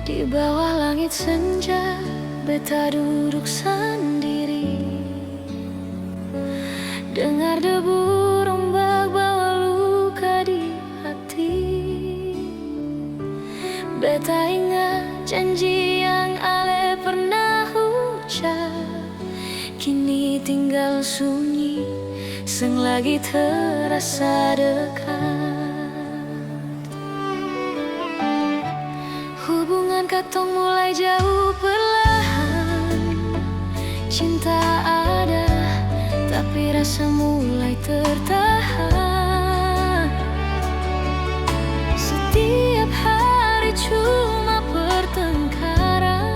Di bawah langit senja, beta duduk sendiri, dengar debu rombak bawa luka di hati. Beta ingat janji yang ale pernah ucap, kini tinggal sunyi, seng lagi terasa dekat. Hubungan katong mulai jauh perlahan. Cinta ada, tapi rasa mulai tertahan. Setiap hari cuma pertengkaran.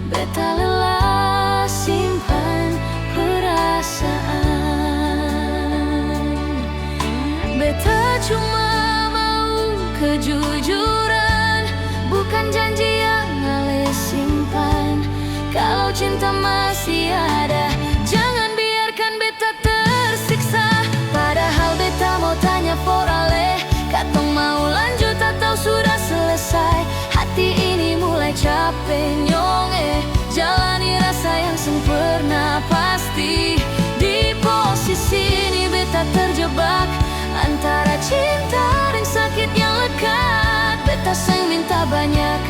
Beta lelah simpan perasaan. Beta cuma mau kejujuran, bukan janji yang ale simpan. Kalau cinta masih ada, jangan biarkan beta tersiksa. Padahal beta mau tanya for ale, katong mau lanjut atau sudah selesai? Hati ini mulai capek nyonge, jalani rasa yang sempurna pasti. Di posisi ini beta terjebak antara cinta dan sakit yang lekat. Beta seng minta banyak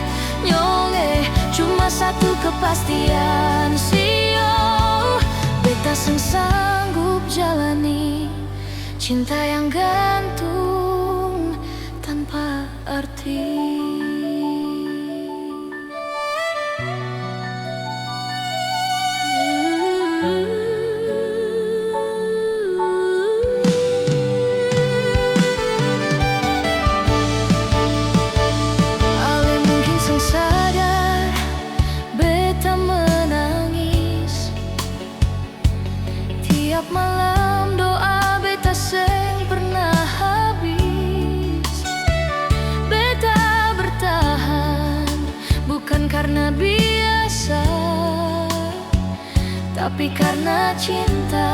nyonge, cuma satu kepastian sio. Beta seng sanggup jalani cinta yang gantung tanpa arti. Tiap malam doa beta seng pernah habis. Beta bertahan bukan karena biasa, tapi karena cinta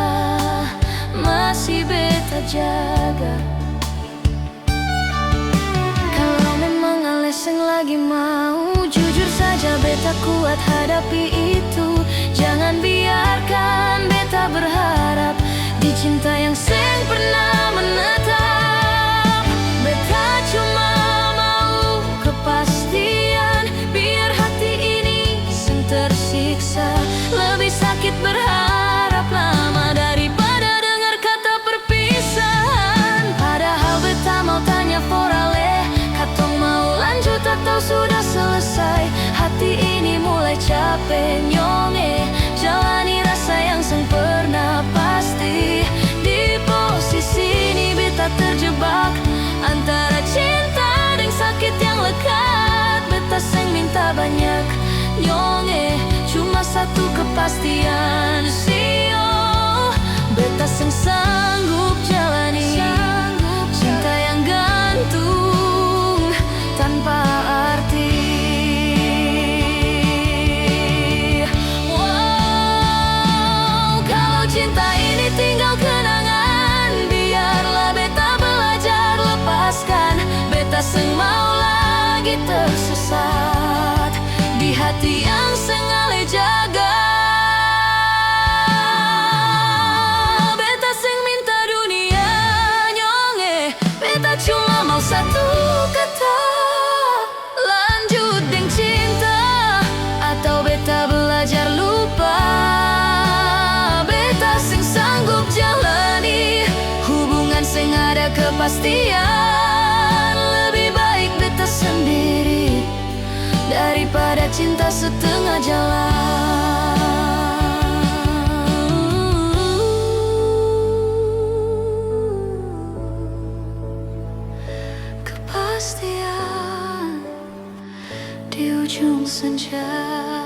masih beta jaga. Kalau memang ale seng lagi mau, jujur saja beta kuat hadapi itu. Jangan biarkan beta berharap di cinta yang seng pernah menetap. Beta cuma mau kepastian, biar hati ini seng tersiksa. Lebih sakit berharap lama daripada dengar kata perpisahan. Padahal beta mau tanya for ale, katong mau lanjut atau sudah selesai? Hati ini mulai capek nyonge, jalani rasa yang seng pernah pasti. Di posisi ini beta terjebak antara cinta dan sakit yang lekat. Beta seng minta banyak nyonge, cuma satu kepastian sio. Beta seng sanggup jalani cinta yang gantung tanpa arti. Cinta ini tinggal kenangan, biarlah beta belajar lepaskan. Beta seng mau lagi tersesat di hati yang seng ale jaga. Beta seng minta dunia nyonge, beta cuma mau satu kata, lanjut deng cinta atau beta belajar lupa. Seng ada kepastian, lebih baik beta sendiri daripada cinta setengah jalan. Kepastian di ujung senja.